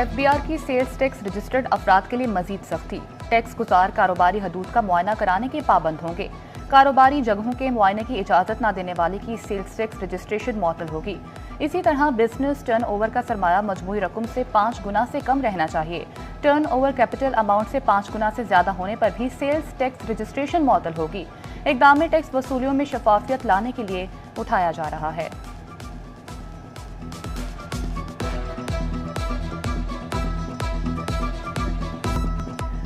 FBR की sales tax registered अफराद के लिए मजीद सख्ती। टैक्स गुजार कारोबारी हदूद का मुआयना कराने के पाबंद होंगे। कारोबारी जगहों के मुआयने की इजाजत न देने वाले की सेल्स टैक्स रजिस्ट्रेशन मुअत्तल होगी। इसी तरह बिजनेस टर्न ओवर का सरमाया मजमूई रकम से 5 गुना से कम रहना चाहिए। टर्न ओवर कैपिटल अमाउंट से 5 गुना से ज्यादा होने पर भी सेल्स टैक्स रजिस्ट्रेशन मुअत्तल होगी। इक़दाम टैक्स वसूलियों में शफाफियत लाने के लिए उठाया जा रहा है।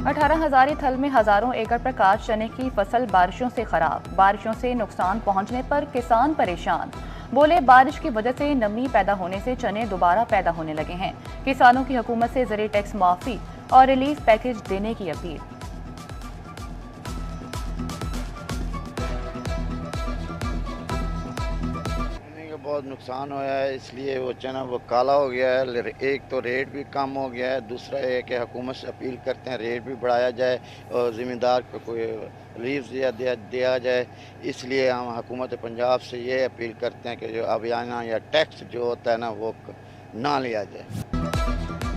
18,000 थल में हजारों एकड़ पर काश चने की फसल बारिशों से खराब। बारिशों से नुकसान पहुंचने पर किसान परेशान। बोले बारिश की वजह से नमी पैदा होने से चने दोबारा पैदा होने लगे हैं। किसानों की हुकूमत से ज़री टैक्स माफी और रिलीफ पैकेज देने की अपील। बहुत नुकसान हुआ है, इसलिए वो चना वो काला हो गया है। एक तो रेट भी कम हो गया है, दूसरा है कि हुकूमत से अपील करते हैं रेट भी बढ़ाया जाए और ज़मींदार को कोई रिलीफ दिया जाए। इसलिए हम हुकूमत पंजाब से ये अपील करते हैं कि जो अभियाना या टैक्स जो होता है ना वो ना लिया जाए।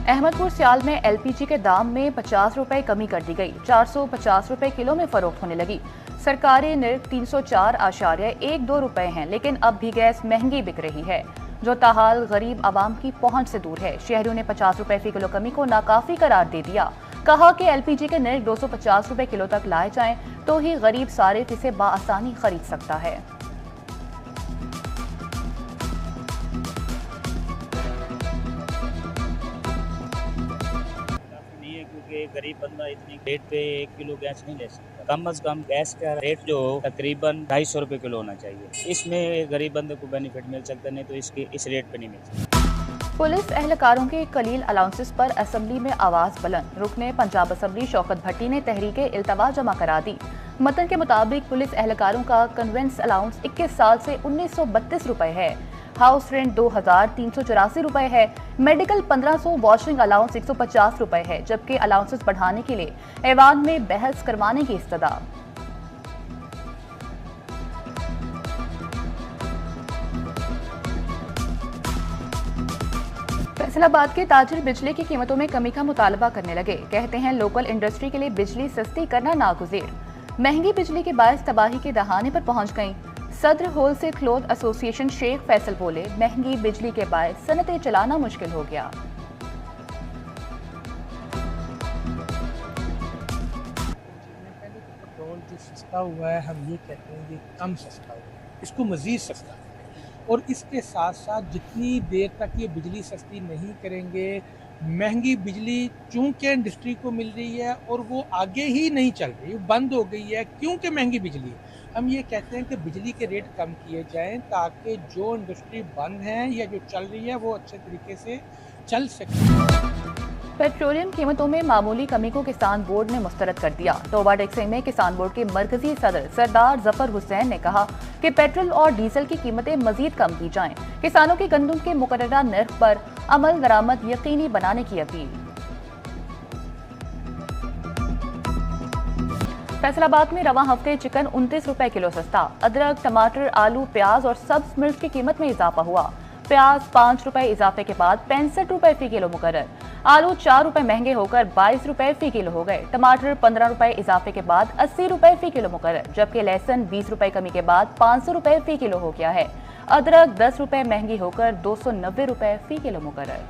अहमदपुर सियाल में LPG के दाम में 50 रुपए कमी कर दी गई। 450 रुपए किलो में फरोख्त होने लगी। सरकारी निर्ख 304.12 रुपए हैं, लेकिन अब भी गैस महंगी बिक रही है, जो ताहाल गरीब आवाम की पहुंच से दूर है। शहरियों ने 50 रुपए फी किलो कमी को नाकाफी करार दे दिया। कहा कि LPG के निर्ख 250 रुपए किलो तक लाए जाएं तो ही गरीब सारिफ इसे बाआसानी खरीद सकता है। गरीब बंदा इतनी रेट पे 1 किलो गैस नहीं ले सकता। कम से कम गैस का रेट जो तकरीबन 250 रुपए किलो होना चाहिए। इसमें गरीब बंदे को बेनिफिट मिल सकता, नहीं तो इस रेट पे नहीं मिल सकता। पुलिस एहलकारों के कलील अलाउंसेस पर असम्बली में आवाज बुलंद। रुकने पंजाब असम्बली शौकत भट्टी ने तहरीके इल्तवा जमा करा दी। मतन के मुताबिक पुलिस एहलकारों का कन्वेंस अलाउंस 21 साल से 1932 रुपए है। हाउस रेंट 2,384 रुपए है। मेडिकल 1500, वॉशिंग अलाउंस 150 रुपए है, जबकि अलाउंसेस बढ़ाने के लिए ऐवान में बहस करवाने की इस्तदा। फैसलाबाद के ताजिर बिजली की कीमतों में कमी का मुतालबा करने लगे। कहते हैं लोकल इंडस्ट्री के लिए बिजली सस्ती करना नागुज़ीर। महंगी बिजली के बायस तबाही के दहाने पर पहुंच गई। Sadar wholesale cloth association Sheikh Faisal बोले, महंगी बिजली के बायस सनतें चलाना मुश्किल हो गया। पेट्रोल जो सस्ता हुआ है, हम ये कहते हैं ये कम सस्ता हुआ है, इसको मज़ीद सस्ता करें। और इसके साथ साथ जितनी देर तक ये बिजली सस्ती नहीं करेंगे, महंगी बिजली चूँकि इंडस्ट्री को मिल रही है और वो आगे ही नहीं चल रही, बंद हो गई है क्योंकि महंगी बिजली। हम ये कहते हैं कि बिजली के रेट कम किए जाएं ताकि जो इंडस्ट्री बंद है या जो चल रही है वो अच्छे तरीके से चल सके। पेट्रोलियम कीमतों में मामूली कमी को किसान बोर्ड ने मुस्तरद कर दिया। तोबा टेक्सी में किसान बोर्ड के मरकजी सदर सरदार जफर हुसैन ने कहा कि पेट्रोल और डीजल की कीमतें मजीद कम की जाएं। किसानों की गंदम के मुकर्ररा नर्ख पर अमल दरामद यकीनी बनाने की अपील। फैसलाबाद में रवां हफ्ते चिकन 29 रुपए किलो सस्ता। अदरक, टमाटर, आलू, प्याज और सब्ज मिर्च की कीमत में इजाफा हुआ। प्याज 5 रुपए इजाफे के बाद 65 रुपए फी किलो मुकर्रर। आलू 4 रुपए महंगे होकर 22 रुपए फी किलो हो गए। टमाटर 15 रुपए इजाफे के बाद 80 रुपए फी किलो मुकर्रर, जबकि लहसुन 20 रुपए कमी के बाद 500 रुपए फी किलो हो गया है। अदरक 10 रुपए महंगी होकर 290 रुपए फी किलो मुकर्रर।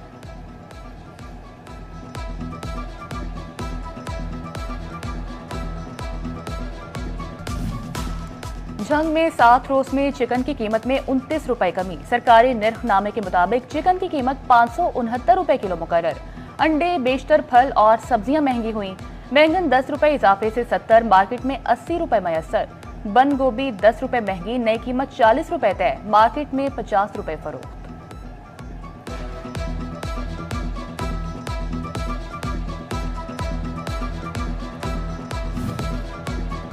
जंग में 7 रोज में चिकन की कीमत में 29 रुपए कमी। सरकारी निर्खनामे के मुताबिक चिकन की कीमत 569 रुपए किलो मुकर्रर। अंडे, बेशतर फल और सब्जियां महंगी हुई। बैंगन 10 रुपए इजाफे से 70, मार्केट में 80 रुपए मयसर। बंद गोभी 10 रुपए महंगी, नई कीमत 40 रुपए तय, मार्केट में 50 रुपए फरोख्त।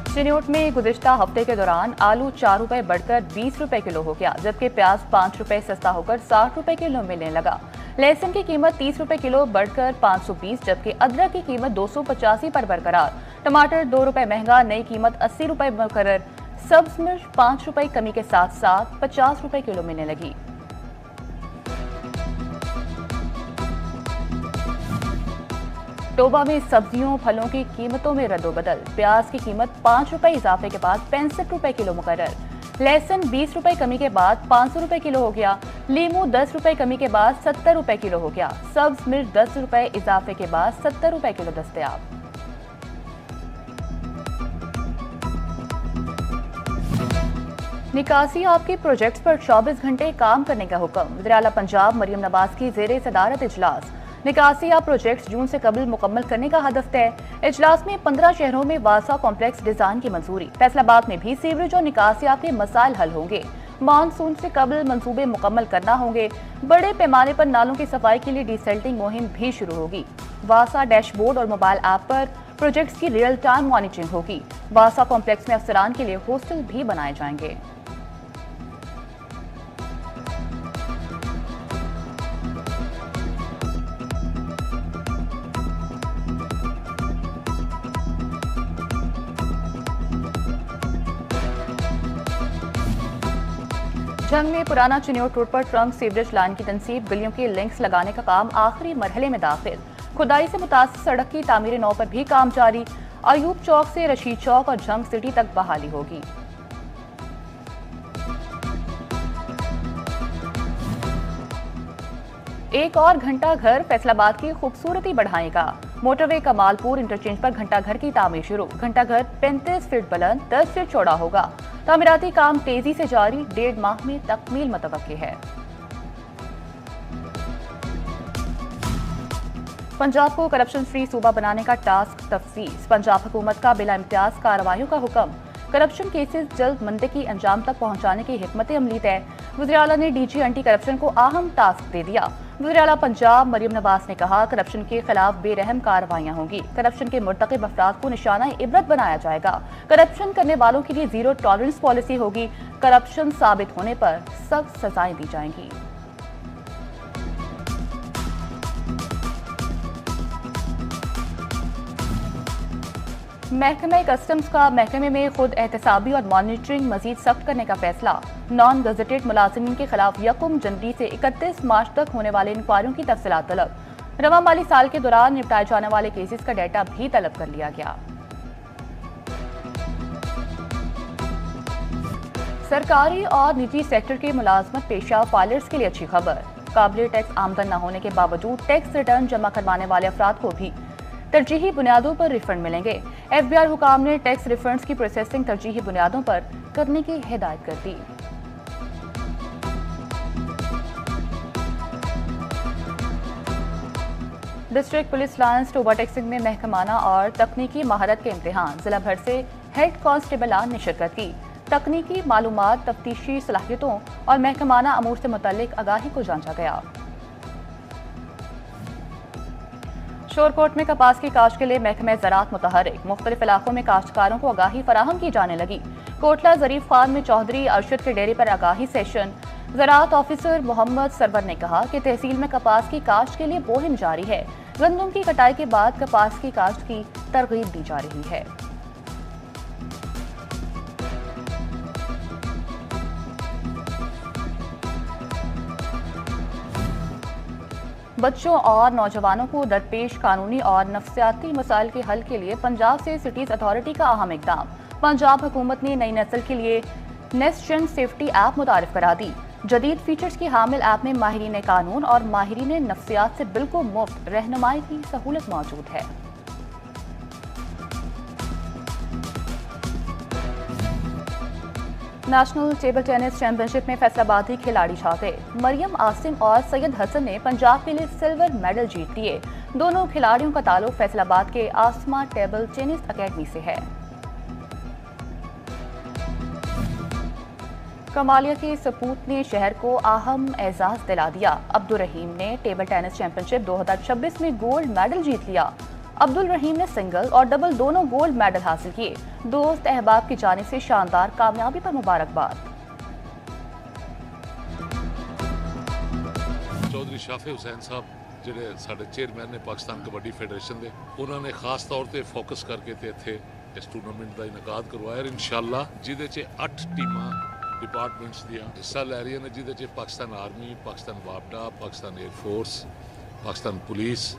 चिन्योट में गुज़िश्ता हफ्ते के दौरान आलू 4 रुपए बढ़कर 20 रुपए किलो हो गया, जबकि प्याज 5 रुपए सस्ता होकर 60 रुपए किलो मिलने लगा। लहसुन की कीमत 30 रुपए किलो बढ़कर 520, जबकि अदरक की कीमत 285 पर बरकरार। टमाटर 2 रुपए महंगा, नई कीमत 80 रुपए मुकर्रर। सब्ज मिर्च 5 रुपए कमी के साथ साथ 50 रुपए किलो मिलने लगी। टोबा में सब्जियों फलों की कीमतों में रद्दोबदल। प्याज की कीमत 5 रुपए इजाफे के बाद 65 रुपए किलो मुकर्रर। लहसुन 20 रुपए कमी के बाद 500 रुपए किलो हो गया। लीमू 10 रुपए कमी के बाद 70 रुपए किलो हो गया। सब्ज मिर्च 10 रुपए इजाफे के बाद 70 रुपए किलो दस्तयाब। निकासी आपके प्रोजेक्ट्स पर 24 घंटे काम करने का हुक्म। वज़ीर-ए-आला पंजाब मरियम नवाज की ज़ेरे सदारत इजलास। निकासी आप प्रोजेक्ट्स जून से कबल मुकम्मल करने का हदफ तय। इजलास में 15 शहरों में वासा कॉम्प्लेक्स डिजाइन की मंजूरी। फैसलाबाद में भी सीवरेज और निकासी आपके मसाइल हल होंगे। मानसून से कबल मंसूबे मुकम्मल करना होंगे। बड़े पैमाने पर नालों की सफाई के लिए डिसल्टिंग मुहिम भी शुरू होगी। वासा डैशबोर्ड और मोबाइल ऐप पर प्रोजेक्ट्स की रियल टाइम मॉनिटरिंग होगी। वासा कॉम्प्लेक्स में अफसरान के लिए हॉस्टल भी बनाए जाएंगे। जंग में पुराना चिन्योट रोड पर ट्रंक सीवरेज लाइन की तनसीब। गलियों के लिंक्स लगाने का काम आखिरी मरहले में दाखिल। खुदाई से मुतासिर सड़क की तामीर नौ पर भी काम जारी। अयूब चौक से रशीद चौक और जंग सिटी तक बहाली होगी। एक और घंटा घर फैसलाबाद की खूबसूरती बढ़ाएगा। मोटरवे कमालपुर इंटरचेंज पर घंटा घर की तामीर शुरू। घंटा घर 35 फीट बुलंद 10 फीट चौड़ा होगा। तामीराती काम तेजी से जारी। 1.5 माह में तकमील मुतवक्की है। पंजाब को करप्शन फ्री सूबा बनाने का टास्क तफसीस। पंजाब हुकूमत का बिला इम्तियाज कार्रवाइयों का हुक्म। करप्शन केसेस जल्द मंतकी अंजाम तक पहुंचाने की हिकमत अमली तय। वज़ीर-ए-आला ने डीजी एंटी करप्शन को अहम टास्क दे दिया। वज़ीर-ए-आला पंजाब मरियम नवाज ने कहा, करप्शन के खिलाफ बेरहम कार्रवाइयां होंगी। करप्शन के मुर्तकिब अफराद को निशाना इबरत बनाया जाएगा। करप्शन करने वालों के लिए जीरो टॉलरेंस पॉलिसी होगी। करप्शन साबित होने पर सख्त सजाएं दी जाएंगी। महकमे कस्टम्स का महकमे में खुद एहतसाबी और मॉनिटरिंग मजीद सख्त करने का फैसला। नॉन गजेटेड मुलाजिमीन के खिलाफ 1 जनवरी से 31 मार्च तक होने वाले इंक्वायरियों की तफसीलात तलब। रवा माली साल के दौरान निपटाए जाने वाले केसेस का डाटा भी तलब कर लिया गया। सरकारी और निजी सेक्टर के मुलाजमत पेशा फाइलर्स के लिए अच्छी खबर। काबिल टैक्स आमदन न होने के बावजूद टैक्स रिटर्न जमा करवाने वाले अफराद को भी तरजीही बुनियादों पर रिफंड मिलेंगे। FBI हुकाम ने टैक्स रिफंड्स की प्रोसेसिंग तरजीही बुनियादों पर करने की हिदायत कर दी। District police lines Toba Tek Singh में महकमाना और तकनीकी महारत के इम्तिहान। जिला भर से हेड कांस्टेबलान ने शिरकत की। तकनीकी मालूमात, तफ्तीशी सलाहियतों और महकमाना अमूर से मुतल्लिक आगाही को जांचा गया। शोरकोट में कपास की काश्त के लिए महकमे ज़राअत मुतहर्रिक। मुख्तलिफ इलाकों में काश्तकारों को आगाही फराहम की जाने लगी। कोटला ज़रीफ खान में चौधरी अरशद के डेरे पर आगाही सेशन। ज़राअत ऑफिसर मोहम्मद सरवर ने कहा कि तहसील में कपास की काश्त के लिए मुहिम जारी है। गंदम की कटाई के बाद कपास की काश्त की तरगीब दी जा रही है। बच्चों और नौजवानों को दरपेश कानूनी और नफ्सियाती मसाइल के हल के लिए पंजाब से सिटीज अथॉरिटी का अहम इकदाम। पंजाब हुकूमत ने नई नस्ल के लिए नेक्स्ट जेन सेफ्टी ऐप मुतारिफ करा दी। जदीद फीचर्स की हामिल ऐप में माहिरीन कानून और माहिरीन नफ्सियात से बिल्कुल मुफ्त रहनुमाई की सहूलत मौजूद है। नेशनल टेबल टेनिस चैंपियनशिप में फैसलाबादी खिलाड़ी छा गए। मरियम आसिम और सैयद हसन ने पंजाब के लिए सिल्वर मेडल जीत लिए। दोनों खिलाड़ियों का ताल्लुक फैसलाबाद के आसमा टेबल टेनिस अकेडमी से है। कमालिया के सपूत ने शहर को अहम एजाज दिला दिया। अब्दुल रहीम ने टेबल टेनिस चैंपियनशिप 2026 में गोल्ड मेडल जीत लिया। अब्दुल रहीम ने सिंगल और डबल दोनों गोल्ड मेडल हासिल किए। दोस्त अहबाब की जानिब से शानदार कामयाबी पर मुबारकबाद। चौधरी शाफे हुसैन साहब ਜਿਹੜੇ ਸਾਡੇ ਚੇਅਰਮੈਨ ਨੇ ਪਾਕਿਸਤਾਨ ਕਬੱਡੀ ਫੈਡਰੇਸ਼ਨ ਦੇ, ਉਹਨਾਂ ਨੇ ਖਾਸ ਤੌਰ ਤੇ ਫੋਕਸ ਕਰਕੇ ਤੇ ਇੱਥੇ ਇਸ ਟੂਰਨਾਮੈਂਟ ਦਾ ਇਨਕਾਦ ਕਰਵਾਇਆ ਹੈ ਇਨਸ਼ਾਅੱਲਾ, ਜਿਹਦੇ 'ਚ 8 ਟੀਮਾਂ डिपार्टमेंट्स ਦੀਆਂ ਹਿੱਸਾ ਲੈ ਰਹੀਆਂ ਨੇ, ਜਿਹਦੇ 'ਚ ਪਾਕਿਸਤਾਨ ਆਰਮੀ, ਪਾਕਿਸਤਾਨ ਵਾਪਡਾ, Pakistan air force, Pakistan police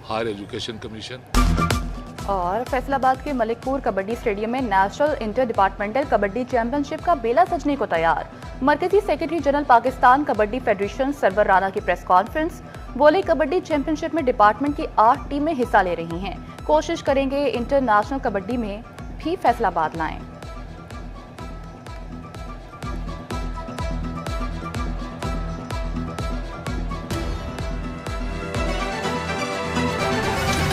higher education commission. और फैसलाबाद के मलिकपुर कबड्डी स्टेडियम में national inter departmental kabaddi championship का बेला सजने को तैयार। मरकजी secretary general Pakistan kabaddi federation Sarwar Rana की प्रेस कॉन्फ्रेंस। बोले कबड्डी चैंपियनशिप में डिपार्टमेंट की 8 टीमें हिस्सा ले रही हैं। कोशिश करेंगे इंटरनेशनल कबड्डी में भी फैसलाबाद लाएं।